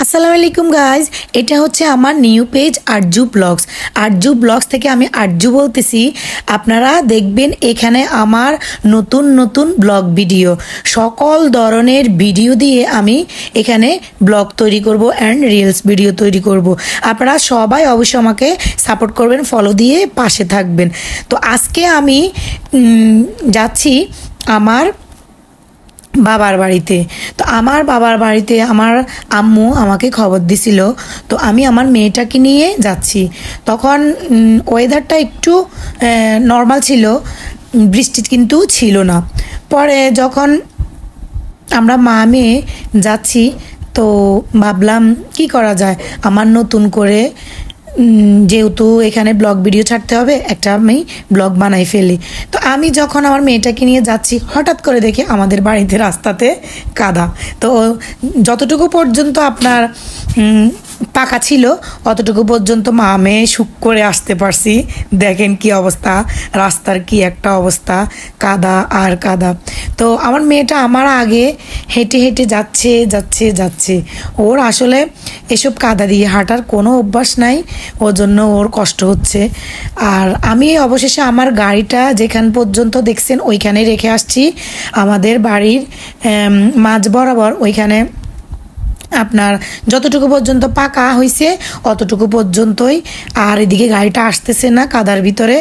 আসসালামু আলাইকুম গাইজ, এটা হচ্ছে আমার new page Arju blogs. Arju blogs থেকে আমি আরজু বলতেছি। আপনারা দেখবেন এখানে আমার নতুন নতুন ব্লগ ভিডিও, সকল ধরনের ভিডিও দিয়ে আমি এখানে ব্লগ তৈরি করব অ্যান্ড রিলস ভিডিও তৈরি করব। আপনারা সবাই অবশ্যই আমাকে সাপোর্ট করবেন, ফলো দিয়ে পাশে থাকবেন। তো আজকে আমি যাচ্ছি আমার বাবার বাড়িতে। তো আমার বাবার বাড়িতে আমার আম্মু আমাকে খবর দিছিল, তো আমি আমার মেয়েটাকে নিয়ে যাচ্ছি। তখন ওয়েদারটা একটু নর্মাল ছিল, বৃষ্টি কিন্তু ছিল না। পরে যখন আমরা মা মেয়ে যাচ্ছি, তো ভাবলাম কি করা যায়, আমার নতুন করে যেহেতু এখানে ব্লগ ভিডিও ছাড়তে হবে, একটা আমি ব্লগ বানাই ফেলি। তো আমি যখন আমার মেয়েটাকে নিয়ে যাচ্ছি, হঠাৎ করে দেখি আমাদের বাড়িতে রাস্তাতে কাদা। তো যতটুকু পর্যন্ত আপনার পাকা ছিল অতটুকু পর্যন্ত মা মেয়ে সুখ করে আসতে পারছি। দেখেন কি অবস্থা, রাস্তার কি একটা অবস্থা, কাদা আর কাদা। তো আমার মেয়েটা আমার আগে হেঁটে হেঁটে যাচ্ছে যাচ্ছে যাচ্ছে। ওর আসলে এসব কাদা দিয়ে হাঁটার কোনো অভ্যাস নাই, ওর জন্য ওর কষ্ট হচ্ছে। আর আমি অবশেষে আমার গাড়িটা যেখান পর্যন্ত দেখছেন ওইখানে রেখে আসছি। আমাদের বাড়ির মাঝ বরাবর ওইখানে আপনার যতটুকু পর্যন্ত পাকা হয়েছে অতটুকু পর্যন্তই। আর এদিকে গাড়িটা আসতেছে না, কাদার ভিতরে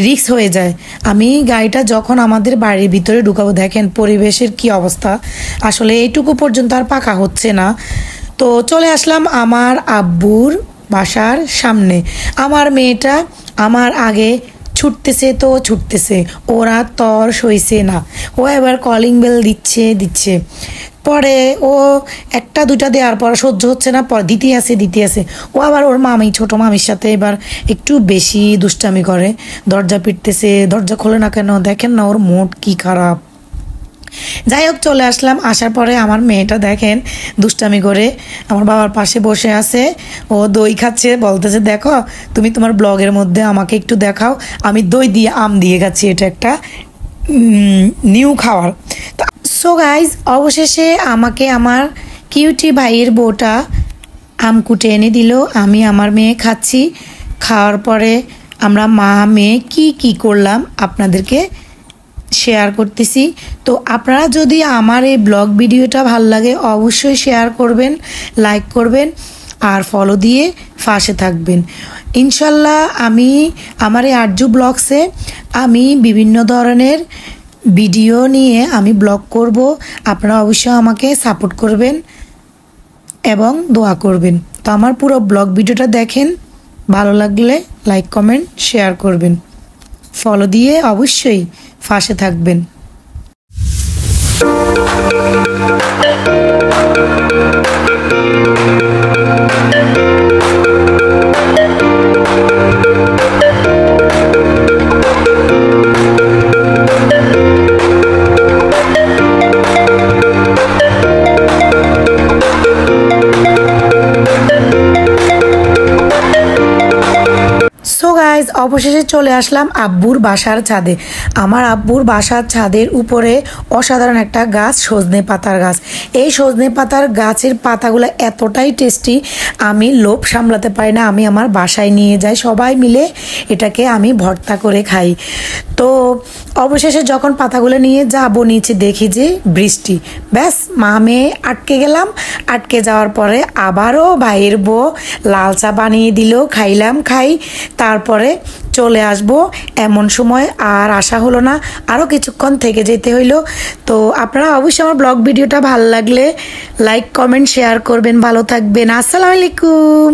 রিস্ক হয়ে যায়। আমি গাড়িটা যখন আমাদের বাড়ির ভিতরে ঢুকাবো, দেখেন পরিবেশের কি অবস্থা, আসলে এইটুকু পর্যন্ত আর পাকা হচ্ছে না। তো চলে আসলাম আমার আব্বুর বাসার সামনে। আমার মেয়েটা আমার আগে ছুটতেছে তো ছুটতেছে, ওরা তর সইছে না। ও এবার কলিং বেল দিচ্ছে। পরে ও একটা দুটা দেওয়ার পর সহ্য হচ্ছে না, পর দিতে আসে। ও আবার ওর মামি, ছোট মামির সাথে এবার একটু বেশি দুষ্টামি করে, দরজা পিটতেছে, দরজা খোলে না কেন, দেখেন না ওর মুড কি খারাপ। যাই হোক চলে আসলাম। আসার পরে আমার মেয়েটা দেখেন দুষ্টামি করে আমার বাবার পাশে বসে আছে, ও দই খাচ্ছে, বলতেছে দেখো তুমি তোমার ব্লগের মধ্যে আমাকে একটু দেখাও, আমি দই দিয়ে আম দিয়ে খাচ্ছি, এটা একটা নিউ খাওয়ার। তো সো গাইজ, অবশেষে আমাকে আমার কিউটি ভাইয়ের বউটা আম কুটে এনে দিল, আমি আমার মেয়ে খাচ্ছি। খাওয়ার পরে আমরা মা মেয়ে কি করলাম আপনাদেরকে শেয়ার করতেছি। তো আপনারা যদি আমার এই ব্লগ ভিডিওটা ভাল লাগে অবশ্যই শেয়ার করবেন, লাইক করবেন আর ফলো দিয়ে পাশে থাকবেন। ইনশাল্লাহ আমি আমার এই আরজু ব্লগসে আমি বিভিন্ন ধরনের ভিডিও নিয়ে আমি ব্লগ করব। আপনারা অবশ্যই আমাকে সাপোর্ট করবেন এবং দোয়া করবেন। তো আমার পুরো ব্লগ ভিডিওটা দেখেন, ভালো লাগলে লাইক কমেন্ট শেয়ার করবেন, ফলো দিয়ে অবশ্যই পাশে থাকবেন। সো গাইজ, অবশেষে চলে আসলাম আব্বুর বাসার ছাদে। আমার আব্বুর বাসার ছাদের উপরে অসাধারণ একটা গাছ, সজনে পাতার গাছ। এই সজনে পাতার গাছের পাতাগুলো এতটাই টেস্টি, আমি লোভ সামলাতে পারি না, আমি আমার বাসায় নিয়ে যাই, সবাই মিলে এটাকে আমি ভর্তা করে খাই। তো অবশেষে যখন পাতাগুলো নিয়ে যাবো নিচে, দেখি যে বৃষ্টি, ব্যাস মা মেয়ে আটকে গেলাম। আটকে যাওয়ার পরে আবারও ভাইয়ের বউ লাল চা বানিয়ে দিল, খাই। তারপরে চলে আসব। এমন সময় আর আসা হলো না, আরও কিছুক্ষণ থেকে যেতে হইলো। তো আপনারা অবশ্যই আমার ব্লগ ভিডিওটা ভালো লাগলে লাইক কমেন্ট শেয়ার করবেন, ভালো থাকবেন। আসসালামু আলাইকুম।